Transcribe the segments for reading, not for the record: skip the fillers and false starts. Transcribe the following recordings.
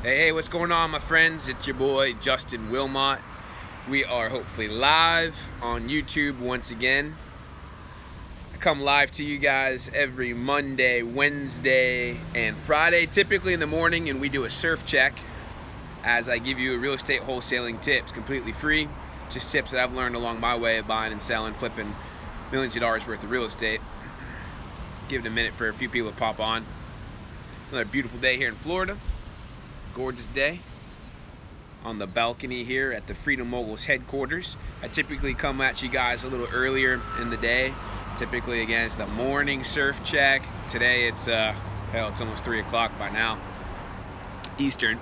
Hey, what's going on, my friends? It's your boy, Justin Wilmot. We are hopefully live on YouTube once again. I come live to you guys every Monday, Wednesday, and Friday, typically in the morning, and we do a surf check as I give you real estate wholesaling tips, completely free. Just tips that I've learned along my way of buying and selling, flipping millions of dollars worth of real estate. Give it a minute for a few people to pop on. It's another beautiful day here in Florida. Gorgeous day on the balcony here at the Freedom Moguls headquarters. I typically come at you guys a little earlier in the day. Typically, again, it's the morning surf check. Today it's it's almost 3 o'clock by now, Eastern.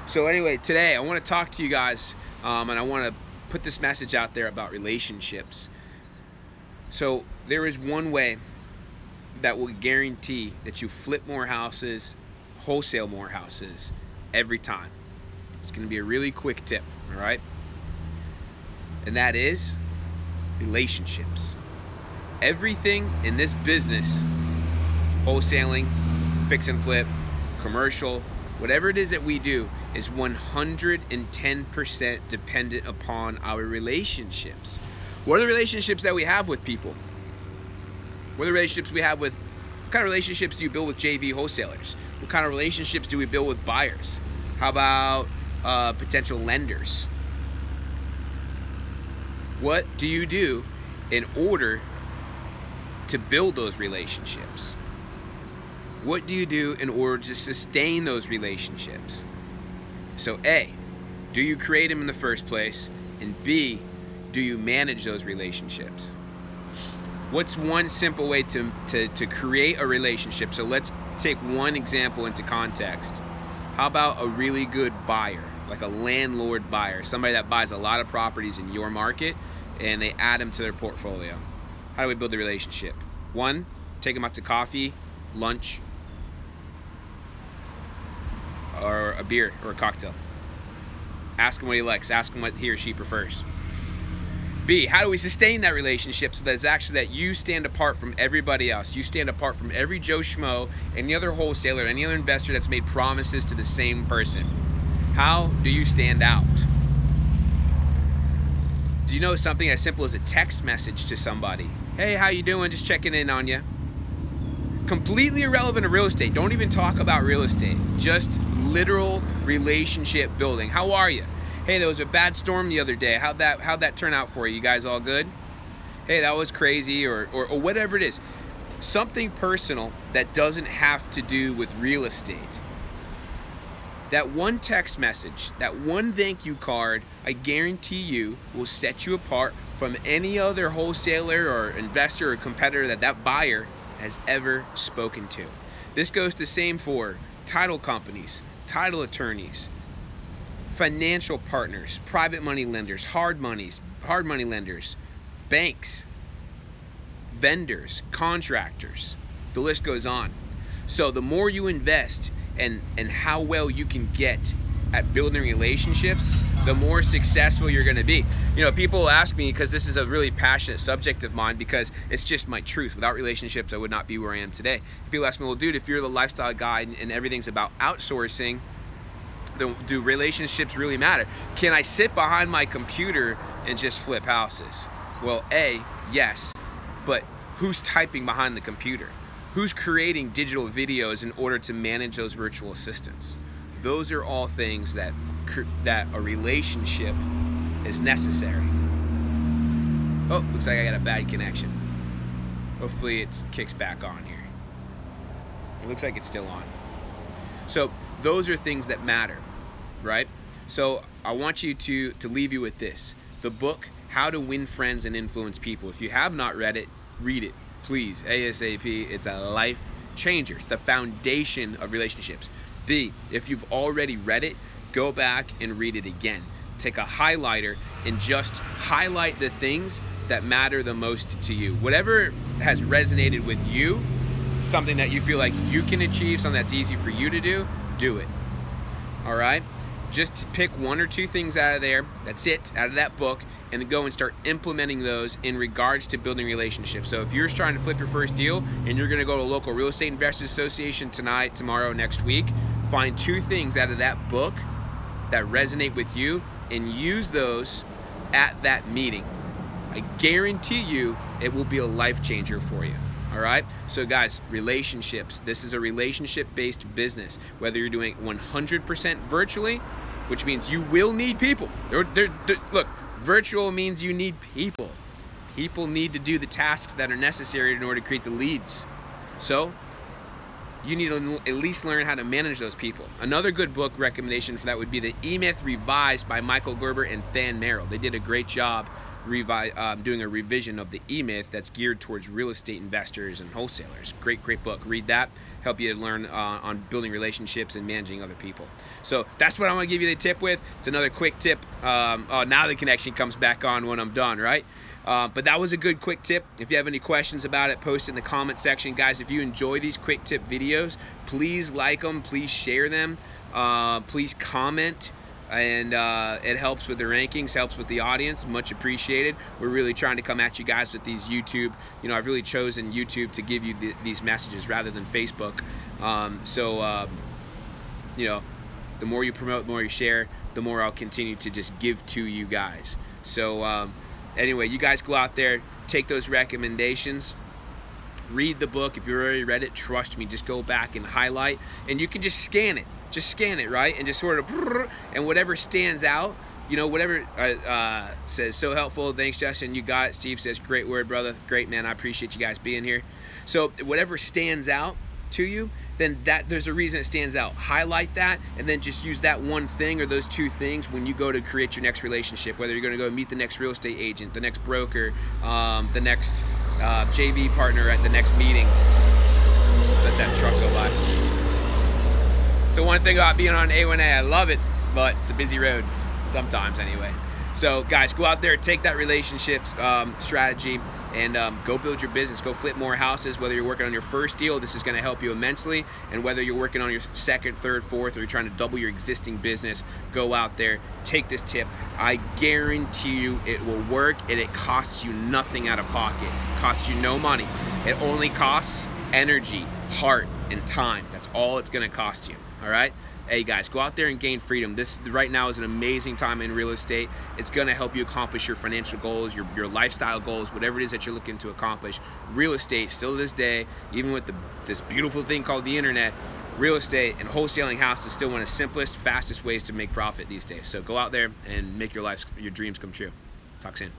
So anyway, today I want to talk to you guys and I want to put this message out there about relationships. So there is one way that will guarantee that you flip more houses, wholesale more houses every time. It's going to be a really quick tip, all right? And that is relationships. Everything in this business, wholesaling, fix and flip, commercial, whatever it is that we do, is 110% dependent upon our relationships. What are the relationships that we have with people? What are the relationships we have with, what kind of relationships do you build with JV wholesalers? What kind of relationships do we build with buyers? How about potential lenders? What do you do in order to build those relationships? What do you do in order to sustain those relationships? So A, do you create them in the first place? And B, do you manage those relationships? What's one simple way to create a relationship? So let's take one example into context. How about a really good buyer, like a landlord buyer, somebody that buys a lot of properties in your market and they add them to their portfolio? How do we build a relationship? One, take them out to coffee, lunch, or a beer or a cocktail. Ask him what he likes. Ask him what he or she prefers. B, how do we sustain that relationship so that it's actually that you stand apart from everybody else? You stand apart from every Joe Schmo, any other wholesaler, any other investor that's made promises to the same person. How do you stand out? Do you know something as simple as a text message to somebody? Hey, how you doing? Just checking in on you. Completely irrelevant to real estate. Don't even talk about real estate. Just literal relationship building. How are you? Hey, there was a bad storm the other day. How'd that turn out for you? You guys all good? Hey, that was crazy, or whatever it is. Something personal that doesn't have to do with real estate. That one text message, that one thank you card, I guarantee you will set you apart from any other wholesaler or investor or competitor that buyer has ever spoken to. This goes the same for title companies, title attorneys, financial partners, private money lenders, hard money lenders, banks, vendors, contractors. The list goes on. So the more you invest and how well you can get at building relationships, the more successful you're going to be. You know, people ask me, because this is a really passionate subject of mine, because it's just my truth. Without relationships, I would not be where I am today. People ask me, well, dude, if you're the lifestyle guy and everything's about outsourcing, do relationships really matter? Can I sit behind my computer and just flip houses? Well, A, yes, but who's typing behind the computer? Who's creating digital videos in order to manage those virtual assistants? Those are all things that a relationship is necessary. Oh, looks like I got a bad connection. Hopefully it kicks back on here. It looks like it's still on. So those are things that matter, right? So I want you to leave you with this. The book, How to Win Friends and Influence People. If you have not read it, read it, please, ASAP. It's a life changer. It's the foundation of relationships. B, if you've already read it, go back and read it again. Take a highlighter and just highlight the things that matter the most to you. Whatever has resonated with you, something that you feel like you can achieve, something that's easy for you to do it. All right? Just pick one or two things out of there, that's it, out of that book, and then go and start implementing those in regards to building relationships. So if you're trying to flip your first deal and you're going to go to a local real estate investors association tonight, tomorrow, next week Find 2 things out of that book that resonate with you and use those at that meeting. I guarantee you it will be a life changer for you. All right, so guys, relationships. This is a relationship-based business. Whether you're doing 100% virtually, which means you will need people. Look, virtual means you need people. People need to do the tasks that are necessary in order to create the leads. So you need to at least learn how to manage those people. Another good book recommendation for that would be The E-Myth Revised by Michael Gerber and Than Merrill. They did a great job doing a revision of the E-Myth that's geared towards real estate investors and wholesalers. Great book. Read that. Help you learn on building relationships and managing other people. So that's what I want to give you the tip with. It's another quick tip. Now the connection comes back on when I'm done, right? But that was a good quick tip. If you have any questions about it, post it in the comment section. Guys, if you enjoy these quick tip videos, please like them, please share them, please comment. And it helps with the rankings, helps with the audience. Much appreciated. We're really trying to come at you guys with these YouTube. You know, I've really chosen YouTube to give you these messages rather than Facebook. You know, the more you promote, the more you share, the more I'll continue to just give to you guys. So anyway, you guys go out there, take those recommendations. Read the book. If you already read it, trust me, just go back and highlight, and you can just scan it. Just scan it, right? And just sort of, and whatever stands out, you know, whatever says, so helpful, thanks Justin, you got it. Steve says, great word, brother. Great, man, I appreciate you guys being here. So whatever stands out to you, then there's a reason it stands out. Highlight that, and then just use that one thing or those 2 things when you go to create your next relationship, whether you're going to go meet the next real estate agent, the next broker, the next JV partner at the next meeting. Let's let that truck go by. So one thing about being on A1A, I love it, but it's a busy road sometimes anyway. So guys, go out there, take that relationships strategy, and go build your business. Go flip more houses. Whether you're working on your first deal, this is going to help you immensely. And whether you're working on your second, third, fourth, or you're trying to double your existing business, go out there, take this tip. I guarantee you it will work, and it costs you nothing out of pocket. It costs you no money. It only costs energy, heart, and time. That's all it's going to cost you. All right? Hey guys, go out there and gain freedom. This right now is an amazing time in real estate. It's going to help you accomplish your financial goals, your lifestyle goals, whatever it is that you're looking to accomplish. Real estate, still to this day, even with this beautiful thing called the internet, real estate and wholesaling house is still one of the simplest, fastest ways to make profit these days. So go out there and make your dreams come true. Talk soon.